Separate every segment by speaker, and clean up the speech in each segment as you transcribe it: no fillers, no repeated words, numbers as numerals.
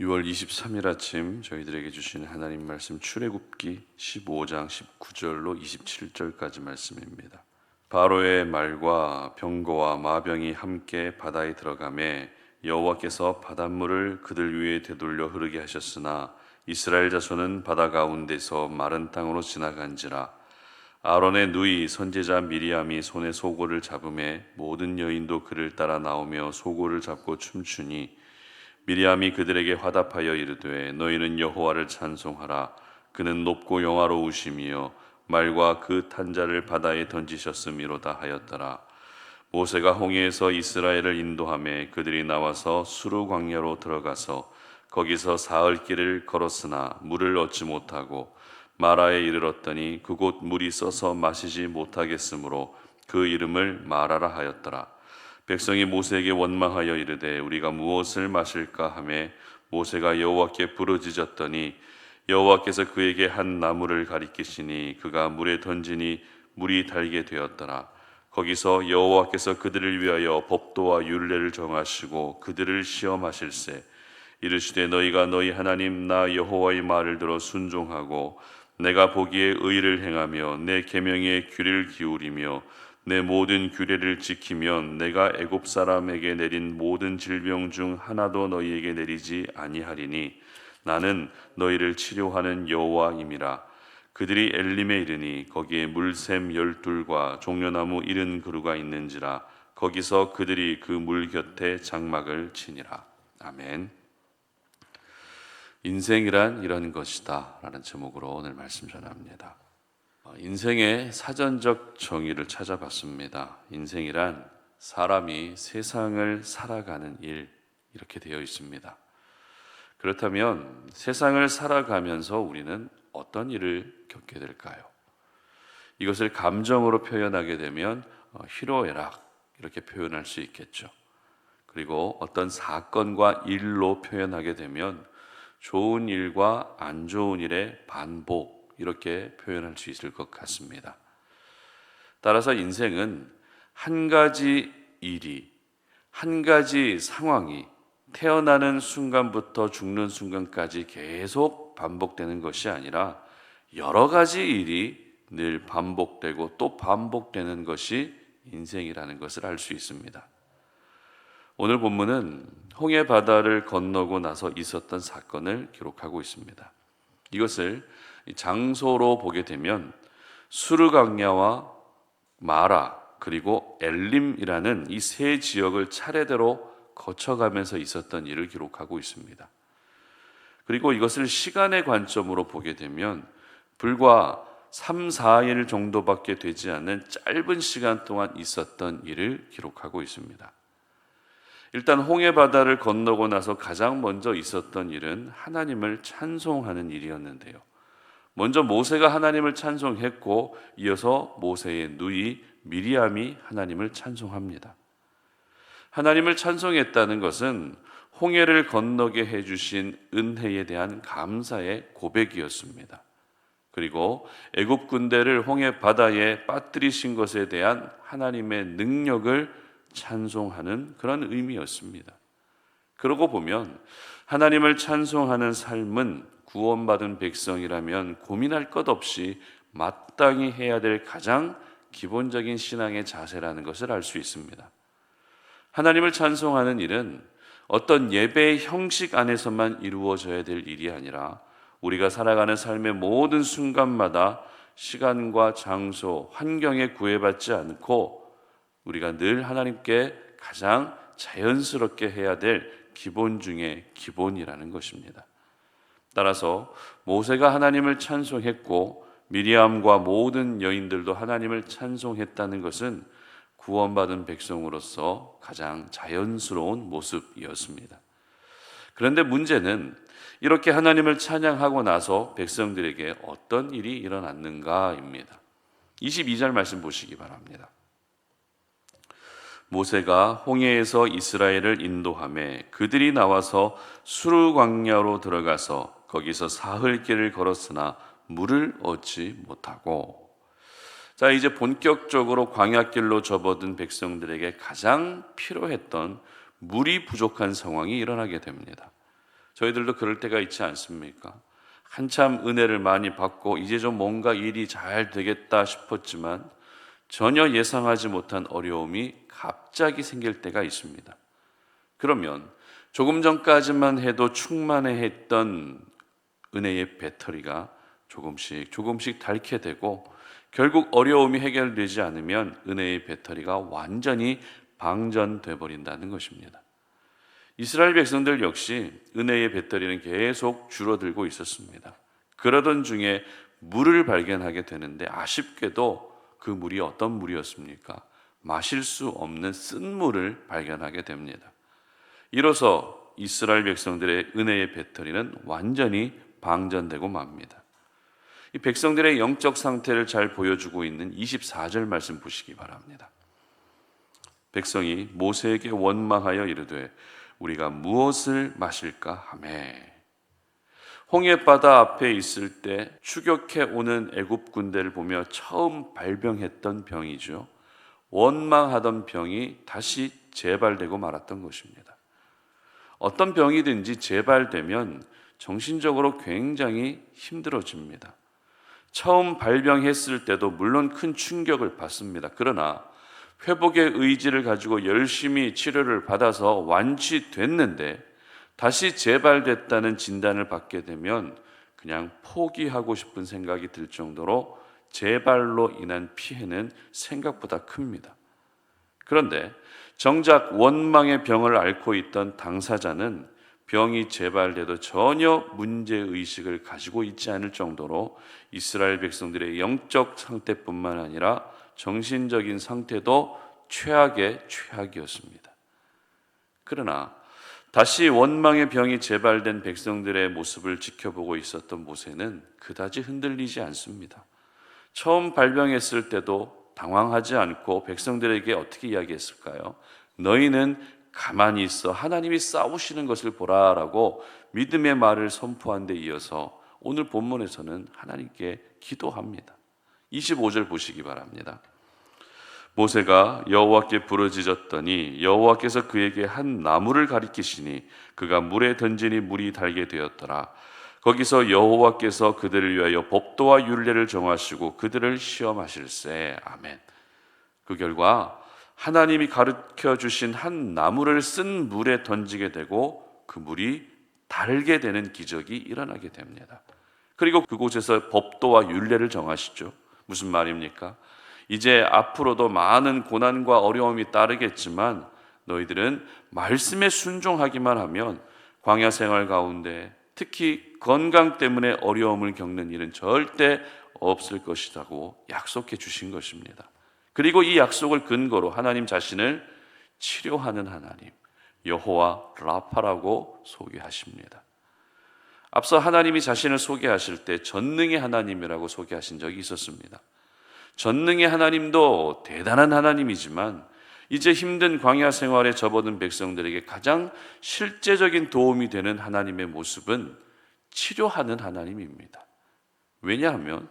Speaker 1: 6월 23일 아침 저희들에게 주시는 하나님 말씀 출애굽기 15장 19절로 27절까지 말씀입니다. 바로의 말과 병거와 마병이 함께 바다에 들어가매 여호와께서 바닷물을 그들 위에 되돌려 흐르게 하셨으나 이스라엘 자손은 바다 가운데서 마른 땅으로 지나간지라. 아론의 누이 선제자 미리암이 손에 소고를 잡음에 모든 여인도 그를 따라 나오며 소고를 잡고 춤추니 미리암이 그들에게 화답하여 이르되 너희는 여호와를 찬송하라. 그는 높고 영화로우시며 말과 그 탄자를 바다에 던지셨음이로다 하였더라. 모세가 홍해에서 이스라엘을 인도하매 그들이 나와서 수르 광야로 들어가서 거기서 사흘 길을 걸었으나 물을 얻지 못하고 마라에 이르렀더니 그곳 물이 써서 마시지 못하겠으므로 그 이름을 마라라 하였더라. 백성이 모세에게 원망하여 이르되 우리가 무엇을 마실까 하매 모세가 여호와께 부르짖었더니 여호와께서 그에게 한 나무를 가리키시니 그가 물에 던지니 물이 달게 되었더라. 거기서 여호와께서 그들을 위하여 법도와 율례를 정하시고 그들을 시험하실세. 이르시되 너희가 너희 하나님 나 여호와의 말을 들어 순종하고 내가 보기에 의를 행하며 내 계명에 귀를 기울이며 내 모든 규례를 지키면 내가 애굽 사람에게 내린 모든 질병 중 하나도 너희에게 내리지 아니하리니 나는 너희를 치료하는 여호와임이라. 그들이 엘림에 이르니 거기에 물샘 12과 종려나무 70그루가 있는지라. 거기서 그들이 그 물 곁에 장막을 치니라. 아멘. 인생이란 이런 것이다 라는 제목으로 오늘 말씀 전합니다. 인생의 사전적 정의를 찾아봤습니다. 인생이란 사람이 세상을 살아가는 일, 이렇게 되어 있습니다. 그렇다면 세상을 살아가면서 우리는 어떤 일을 겪게 될까요? 이것을 감정으로 표현하게 되면 희로애락 이렇게 표현할 수 있겠죠. 그리고 어떤 사건과 일로 표현하게 되면 좋은 일과 안 좋은 일의 반복 이렇게 표현할 수 있을 것 같습니다. 따라서 인생은 한 가지 일이, 한 가지 상황이 태어나는 순간부터 죽는 순간까지 계속 반복되는 것이 아니라 여러 가지 일이 늘 반복되고 또 반복되는 것이 인생이라는 것을 알 수 있습니다. 오늘 본문은 홍해 바다를 건너고 나서 있었던 사건을 기록하고 있습니다. 이것을 장소로 보게 되면 수르 광야와 마라 그리고 엘림이라는 이 세 지역을 차례대로 거쳐가면서 있었던 일을 기록하고 있습니다. 그리고 이것을 시간의 관점으로 보게 되면 불과 3, 4일 정도밖에 되지 않는 짧은 시간 동안 있었던 일을 기록하고 있습니다. 일단 홍해 바다를 건너고 나서 가장 먼저 있었던 일은 하나님을 찬송하는 일이었는데요. 먼저 모세가 하나님을 찬송했고 이어서 모세의 누이 미리암이 하나님을 찬송합니다. 하나님을 찬송했다는 것은 홍해를 건너게 해주신 은혜에 대한 감사의 고백이었습니다. 그리고 애굽 군대를 홍해 바다에 빠뜨리신 것에 대한 하나님의 능력을 찬송하는 그런 의미였습니다. 그러고 보면 하나님을 찬송하는 삶은 구원받은 백성이라면 고민할 것 없이 마땅히 해야 될 가장 기본적인 신앙의 자세라는 것을 알 수 있습니다. 하나님을 찬송하는 일은 어떤 예배의 형식 안에서만 이루어져야 될 일이 아니라 우리가 살아가는 삶의 모든 순간마다 시간과 장소, 환경에 구애받지 않고 우리가 늘 하나님께 가장 자연스럽게 해야 될 기본 중에 기본이라는 것입니다. 따라서 모세가 하나님을 찬송했고 미리암과 모든 여인들도 하나님을 찬송했다는 것은 구원받은 백성으로서 가장 자연스러운 모습이었습니다. 그런데 문제는 이렇게 하나님을 찬양하고 나서 백성들에게 어떤 일이 일어났는가입니다. 22절 말씀 보시기 바랍니다. 모세가 홍해에서 이스라엘을 인도하매 그들이 나와서 수르 광야로 들어가서 거기서 사흘 길을 걸었으나 물을 얻지 못하고. 자, 이제 본격적으로 광야길로 접어든 백성들에게 가장 필요했던 물이 부족한 상황이 일어나게 됩니다. 저희들도 그럴 때가 있지 않습니까? 한참 은혜를 많이 받고 이제 좀 뭔가 일이 잘 되겠다 싶었지만 전혀 예상하지 못한 어려움이 갑자기 생길 때가 있습니다. 그러면 조금 전까지만 해도 충만해했던 은혜의 배터리가 조금씩 닳게 되고 결국 어려움이 해결되지 않으면 은혜의 배터리가 완전히 방전돼 버린다는 것입니다. 이스라엘 백성들 역시 은혜의 배터리는 계속 줄어들고 있었습니다. 그러던 중에 물을 발견하게 되는데 아쉽게도 그 물이 어떤 물이었습니까? 마실 수 없는 쓴 물을 발견하게 됩니다. 이로써 이스라엘 백성들의 은혜의 배터리는 완전히 방전되고 맙니다. 이 백성들의 영적 상태를 잘 보여주고 있는 24절 말씀 보시기 바랍니다. 백성이 모세에게 원망하여 이르되 우리가 무엇을 마실까 하매. 홍해바다 앞에 있을 때 추격해 오는 애굽 군대를 보며 처음 발병했던 병이죠. 원망하던 병이 다시 재발되고 말았던 것입니다. 어떤 병이든지 재발되면 정신적으로 굉장히 힘들어집니다. 처음 발병했을 때도 물론 큰 충격을 받습니다. 그러나 회복의 의지를 가지고 열심히 치료를 받아서 완치됐는데 다시 재발됐다는 진단을 받게 되면 그냥 포기하고 싶은 생각이 들 정도로 재발로 인한 피해는 생각보다 큽니다. 그런데 정작 원망의 병을 앓고 있던 당사자는 병이 재발돼도 전혀 문제의식을 가지고 있지 않을 정도로 이스라엘 백성들의 영적 상태뿐만 아니라 정신적인 상태도 최악의 최악이었습니다. 그러나 다시 원망의 병이 재발된 백성들의 모습을 지켜보고 있었던 모세는 그다지 흔들리지 않습니다. 처음 발병했을 때도 당황하지 않고 백성들에게 어떻게 이야기했을까요? 너희는 가만히 있어 하나님이 싸우시는 것을 보라라고 믿음의 말을 선포한 데 이어서 오늘 본문에서는 하나님께 기도합니다. 25절 보시기 바랍니다. 모세가 여호와께 부르짖었더니 여호와께서 그에게 한 나무를 가리키시니 그가 물에 던지니 물이 달게 되었더라. 거기서 여호와께서 그들을 위하여 법도와 율례를 정하시고 그들을 시험하실세. 아멘. 그 결과 하나님이 가르쳐 주신 한 나무를 쓴 물에 던지게 되고 그 물이 달게 되는 기적이 일어나게 됩니다. 그리고 그곳에서 법도와 율례를 정하시죠. 무슨 말입니까? 이제 앞으로도 많은 고난과 어려움이 따르겠지만 너희들은 말씀에 순종하기만 하면 광야 생활 가운데 특히 건강 때문에 어려움을 겪는 일은 절대 없을 것이라고 약속해 주신 것입니다. 그리고 이 약속을 근거로 하나님 자신을 치료하는 하나님, 여호와 라파라고 소개하십니다. 앞서 하나님이 자신을 소개하실 때 전능의 하나님이라고 소개하신 적이 있었습니다. 전능의 하나님도 대단한 하나님이지만 이제 힘든 광야 생활에 접어든 백성들에게 가장 실제적인 도움이 되는 하나님의 모습은 치료하는 하나님입니다. 왜냐하면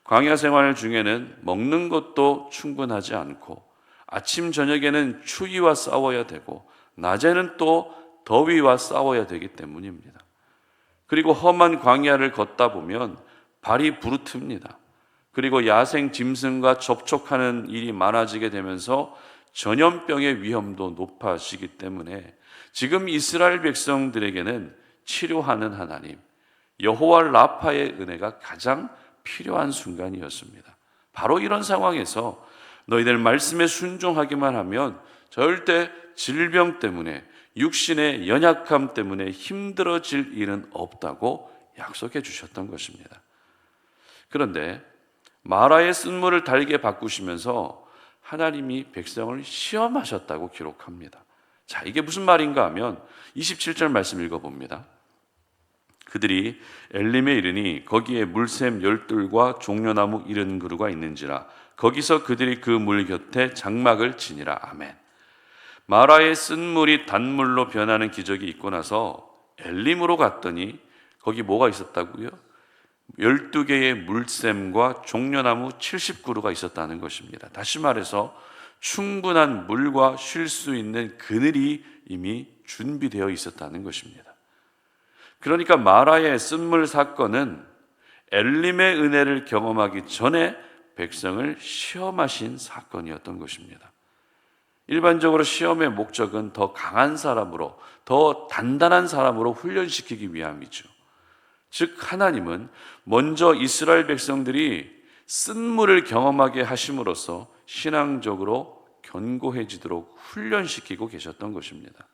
Speaker 1: 광야 생활 중에는 먹는 것도 충분하지 않고 아침 저녁에는 추위와 싸워야 되고 낮에는 또 더위와 싸워야 되기 때문입니다. 그리고 험한 광야를 걷다 보면 발이 부르틉니다. 그리고 야생 짐승과 접촉하는 일이 많아지게 되면서 전염병의 위험도 높아지기 때문에 지금 이스라엘 백성들에게는 치료하는 하나님, 여호와 라파의 은혜가 가장 필요한 순간이었습니다. 바로 이런 상황에서 너희들 말씀에 순종하기만 하면 절대 질병 때문에 육신의 연약함 때문에 힘들어질 일은 없다고 약속해 주셨던 것입니다. 그런데 마라의 쓴물을 달게 바꾸시면서 하나님이 백성을 시험하셨다고 기록합니다. 자, 이게 무슨 말인가 하면 27절 말씀 읽어봅니다. 그들이 엘림에 이르니 거기에 물샘 12과 종려나무 70그루가 있는지라 거기서 그들이 그 물 곁에 장막을 치니라. 아멘. 마라의 쓴물이 단물로 변하는 기적이 있고 나서 엘림으로 갔더니 거기 뭐가 있었다고요? 12개의 물샘과 종려나무 70그루가 있었다는 것입니다. 다시 말해서 충분한 물과 쉴 수 있는 그늘이 이미 준비되어 있었다는 것입니다. 그러니까 마라의 쓴물 사건은 엘림의 은혜를 경험하기 전에 백성을 시험하신 사건이었던 것입니다. 일반적으로 시험의 목적은 더 강한 사람으로, 더 단단한 사람으로 훈련시키기 위함이죠. 즉 하나님은 먼저 이스라엘 백성들이 쓴물을 경험하게 하심으로써 신앙적으로 견고해지도록 훈련시키고 계셨던 것입니다.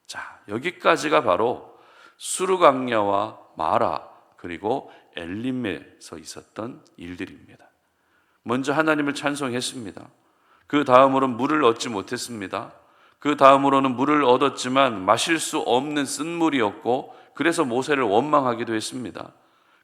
Speaker 1: 자, 여기까지가 바로 수르강야와 마라 그리고 엘림에서 있었던 일들입니다. 먼저 하나님을 찬송했습니다. 그 다음으로는 물을 얻지 못했습니다. 그 다음으로는 물을 얻었지만 마실 수 없는 쓴물이었고 그래서 모세를 원망하기도 했습니다.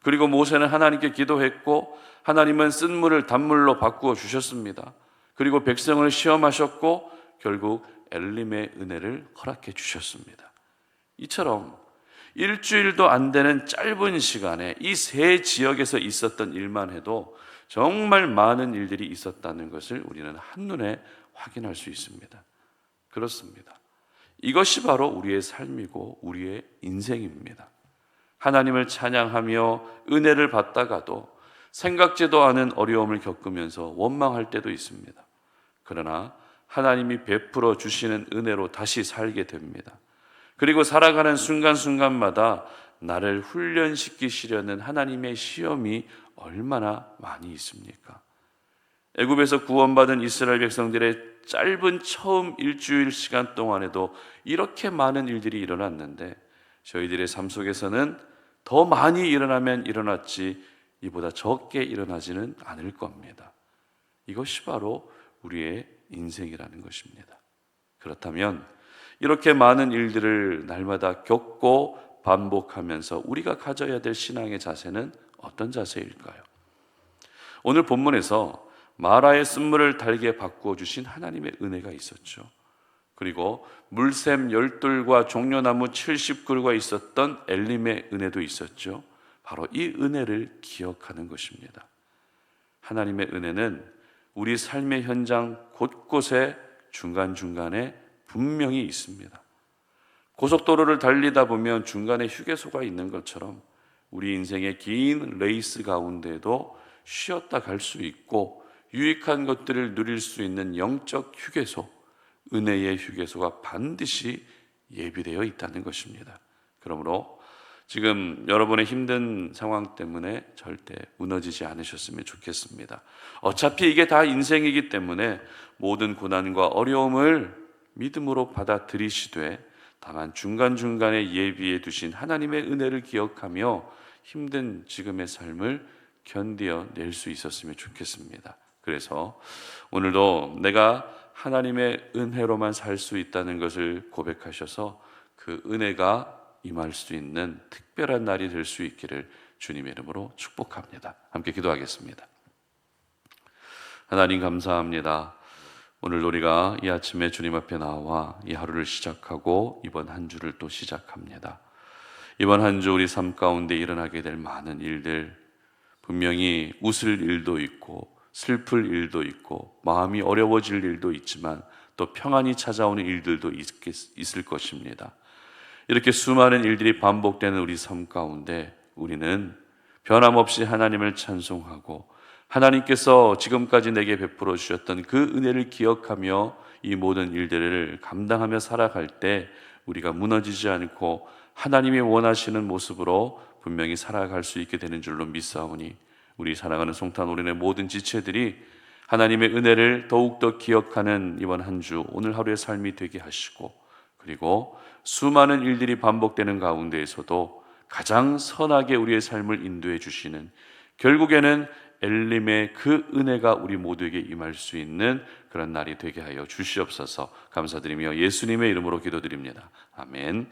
Speaker 1: 그리고 모세는 하나님께 기도했고 하나님은 쓴물을 단물로 바꾸어 주셨습니다. 그리고 백성을 시험하셨고 결국 엘림의 은혜를 허락해 주셨습니다. 이처럼 일주일도 안 되는 짧은 시간에 이 세 지역에서 있었던 일만 해도 정말 많은 일들이 있었다는 것을 우리는 한눈에 확인할 수 있습니다. 그렇습니다. 이것이 바로 우리의 삶이고 우리의 인생입니다. 하나님을 찬양하며 은혜를 받다가도 생각지도 않은 어려움을 겪으면서 원망할 때도 있습니다. 그러나 하나님이 베풀어 주시는 은혜로 다시 살게 됩니다. 그리고 살아가는 순간순간마다 나를 훈련시키시려는 하나님의 시험이 얼마나 많이 있습니까? 애굽에서 구원받은 이스라엘 백성들의 짧은 처음 일주일 시간 동안에도 이렇게 많은 일들이 일어났는데 저희들의 삶 속에서는 더 많이 일어나면 일어났지 이보다 적게 일어나지는 않을 겁니다. 이것이 바로 우리의 인생이라는 것입니다. 그렇다면 이렇게 많은 일들을 날마다 겪고 반복하면서 우리가 가져야 될 신앙의 자세는 어떤 자세일까요? 오늘 본문에서 마라의 쓴물을 달게 바꾸어 주신 하나님의 은혜가 있었죠. 그리고 물샘 10돌과 종려나무 70그루가 있었던 엘림의 은혜도 있었죠. 바로 이 은혜를 기억하는 것입니다. 하나님의 은혜는 우리 삶의 현장 곳곳에 중간중간에 분명히 있습니다. 고속도로를 달리다 보면 중간에 휴게소가 있는 것처럼 우리 인생의 긴 레이스 가운데도 쉬었다 갈 수 있고 유익한 것들을 누릴 수 있는 영적 휴게소, 은혜의 휴게소가 반드시 예비되어 있다는 것입니다. 그러므로 지금 여러분의 힘든 상황 때문에 절대 무너지지 않으셨으면 좋겠습니다. 어차피 이게 다 인생이기 때문에 모든 고난과 어려움을 믿음으로 받아들이시되 다만 중간중간에 예비해 두신 하나님의 은혜를 기억하며 힘든 지금의 삶을 견뎌낼 수 있었으면 좋겠습니다. 그래서 오늘도 내가 하나님의 은혜로만 살 수 있다는 것을 고백하셔서 그 은혜가 임할 수 있는 특별한 날이 될 수 있기를 주님의 이름으로 축복합니다. 함께 기도하겠습니다. 하나님 감사합니다. 오늘 우리가 이 아침에 주님 앞에 나와 이 하루를 시작하고 이번 한 주를 또 시작합니다. 이번 한 주 우리 삶 가운데 일어나게 될 많은 일들, 분명히 웃을 일도 있고 슬플 일도 있고 마음이 어려워질 일도 있지만 또 평안이 찾아오는 일들도 있을 것입니다. 이렇게 수많은 일들이 반복되는 우리 삶 가운데 우리는 변함없이 하나님을 찬송하고 하나님께서 지금까지 내게 베풀어 주셨던 그 은혜를 기억하며 이 모든 일들을 감당하며 살아갈 때 우리가 무너지지 않고 하나님이 원하시는 모습으로 분명히 살아갈 수 있게 되는 줄로 믿사오니 우리 사랑하는 송탄오린의 모든 지체들이 하나님의 은혜를 더욱더 기억하는 이번 한 주 오늘 하루의 삶이 되게 하시고 그리고 수많은 일들이 반복되는 가운데에서도 가장 선하게 우리의 삶을 인도해 주시는 결국에는 엘림의 그 은혜가 우리 모두에게 임할 수 있는 그런 날이 되게 하여 주시옵소서. 감사드리며 예수님의 이름으로 기도드립니다. 아멘.